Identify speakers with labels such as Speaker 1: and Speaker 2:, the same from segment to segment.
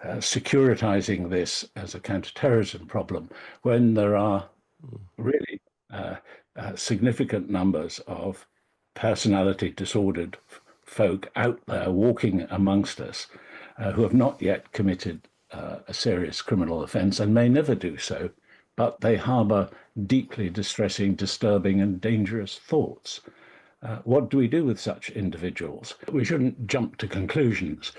Speaker 1: securitizing this as a counterterrorism problem when there are really significant numbers of personality disordered folk out there walking amongst us who have not yet committed a serious criminal offence and may never do so, but they harbour deeply distressing, disturbing and dangerous thoughts. What do we do with such individuals? We shouldn't jump to conclusions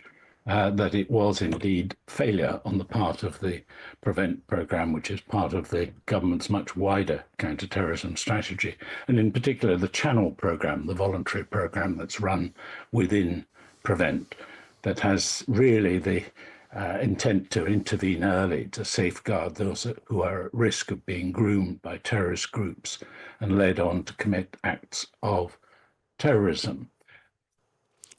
Speaker 1: that it was indeed failure on the part of the PREVENT programme, which is part of the government's much wider counter-terrorism strategy, and in particular the Channel programme, the voluntary programme that's run within PREVENT, that has really the intent to intervene early to safeguard those who are at risk of being groomed by terrorist groups and led on to commit acts of terrorism.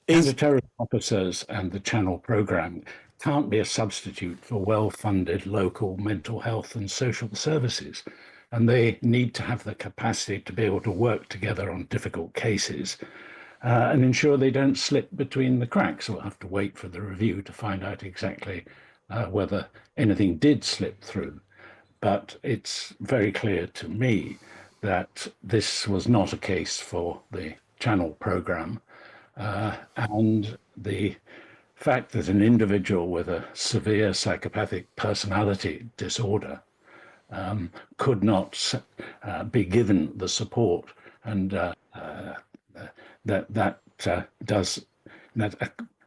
Speaker 1: Counter-terrorism officers and the Channel programme can't be a substitute for well-funded local mental health and social services, and they need to have the capacity to be able to work together on difficult cases and ensure they don't slip between the cracks. We'll have to wait for the review to find out exactly whether anything did slip through. But it's very clear to me that this was not a case for the Channel programme. And the fact that an individual with a severe psychopathic personality disorder could not be given the support, and that does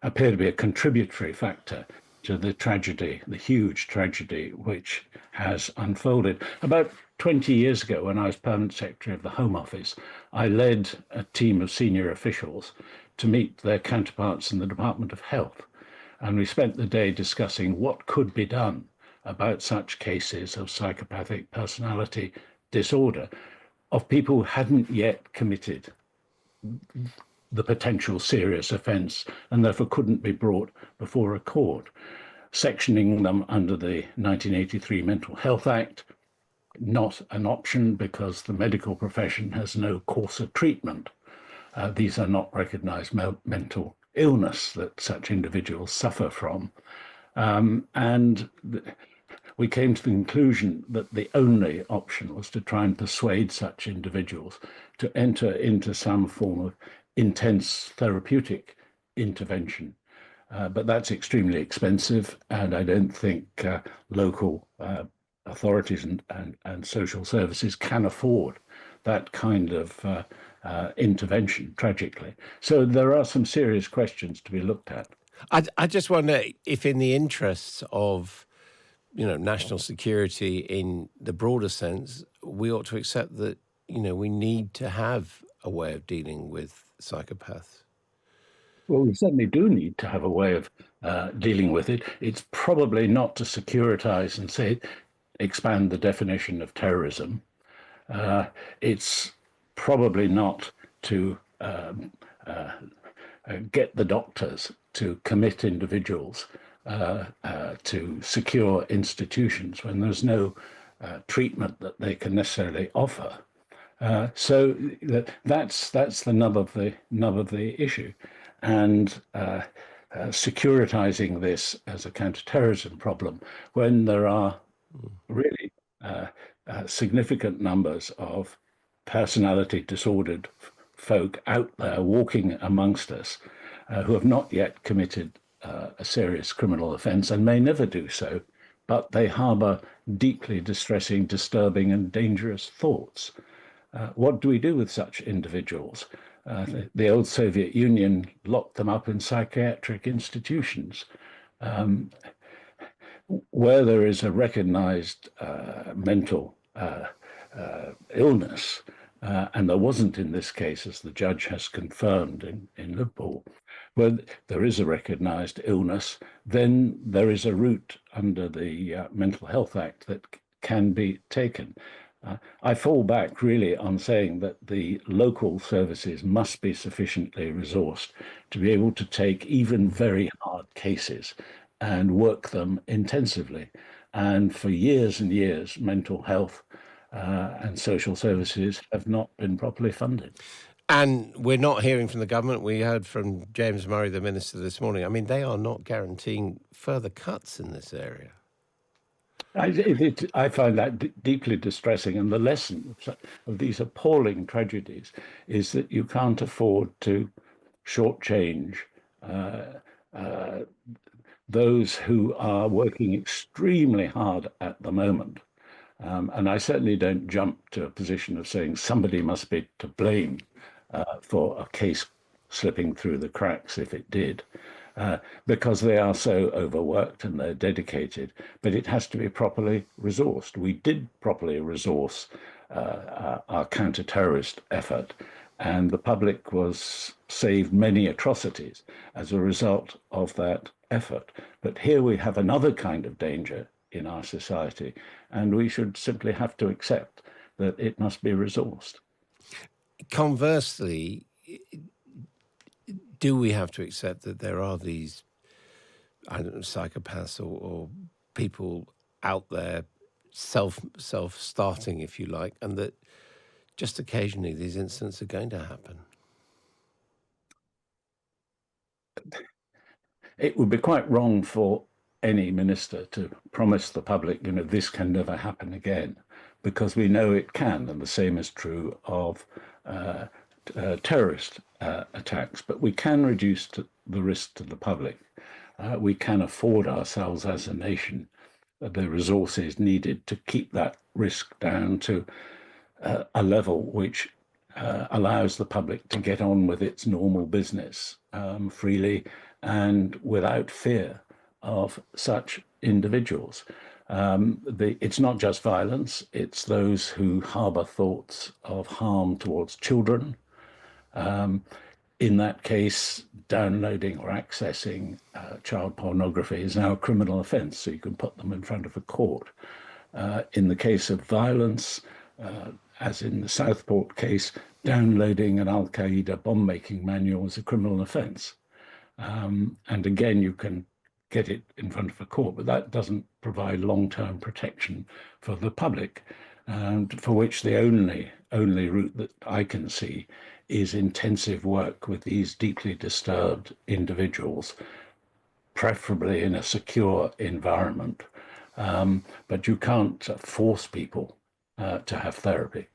Speaker 1: appear to be a contributory factor to the tragedy, the huge tragedy which has unfolded. About 20 years ago, when I was Permanent Secretary of the Home Office, I led a team of senior officials to meet their counterparts in the Department of Health. And we spent the day discussing what could be done about such cases of psychopathic personality disorder of people who hadn't yet committed the potential serious offence and therefore couldn't be brought before a court, sectioning them under the 1983 Mental Health Act, not an option because the medical profession has no course of treatment. These are not recognised mental illness that such individuals suffer from. We came to the conclusion that the only option was to try and persuade such individuals to enter into some form of intense therapeutic intervention. But that's extremely expensive, and I don't think local authorities and social services can afford that kind of intervention, tragically. So there are some serious questions to be looked at.
Speaker 2: I just wonder if, in the interests of national security in the broader sense, we ought to accept that we need to have a way of dealing with psychopaths.
Speaker 1: Well, we certainly do need to have a way of dealing with it. It's probably not to securitize and say expand the definition of terrorism. It's probably not to get the doctors to commit individuals to secure institutions when there's no treatment that they can necessarily offer. So that's the nub of the issue, and securitizing this as a counterterrorism problem when there are really significant numbers of personality disordered folk out there walking amongst us who have not yet committed a serious criminal offence and may never do so, but they harbour deeply distressing, disturbing and dangerous thoughts. What do we do with such individuals? The old Soviet Union locked them up in psychiatric institutions. Where there is a recognised mental illness, and there wasn't in this case, as the judge has confirmed in Liverpool, where there is a recognised illness, then there is a route under the Mental Health Act that can be taken. I fall back really on saying that the local services must be sufficiently resourced to be able to take even very hard cases and work them intensively. And for years and years, mental health and social services have not been properly funded.
Speaker 2: And we're not hearing from the government. We heard from James Murray, the minister, this morning. I mean, they are not guaranteeing further cuts in this area.
Speaker 1: I find that deeply distressing. And the lesson of these appalling tragedies is that you can't afford to shortchange those who are working extremely hard at the moment. And I certainly don't jump to a position of saying somebody must be to blame for a case slipping through the cracks if it did, because they are so overworked and they're dedicated, but it has to be properly resourced. We did properly resource our counter-terrorist effort, and the public was saved many atrocities as a result of that effort. But here we have another kind of danger in our society, and we should simply have to accept that it must be resourced.
Speaker 2: Conversely, do we have to accept that there are these, I don't know, psychopaths or people out there self-starting, if you like, and that just occasionally these incidents are going to happen?
Speaker 1: It would be quite wrong for any minister to promise the public, this can never happen again, because we know it can, and the same is true of terrorist attacks. But we can reduce the risk to the public. We can afford ourselves as a nation the resources needed to keep that risk down to a level which allows the public to get on with its normal business freely and without fear of such individuals. It's not just violence, it's those who harbour thoughts of harm towards children. In that case, downloading or accessing child pornography is now a criminal offence, so you can put them in front of a court. In the case of violence, as in the Southport case, downloading an Al-Qaeda bomb-making manual is a criminal offence. And again, you can get it in front of a court, but that doesn't provide long-term protection for the public, and for which the only route that I can see is intensive work with these deeply disturbed individuals, preferably in a secure environment. But you can't force people to have therapy.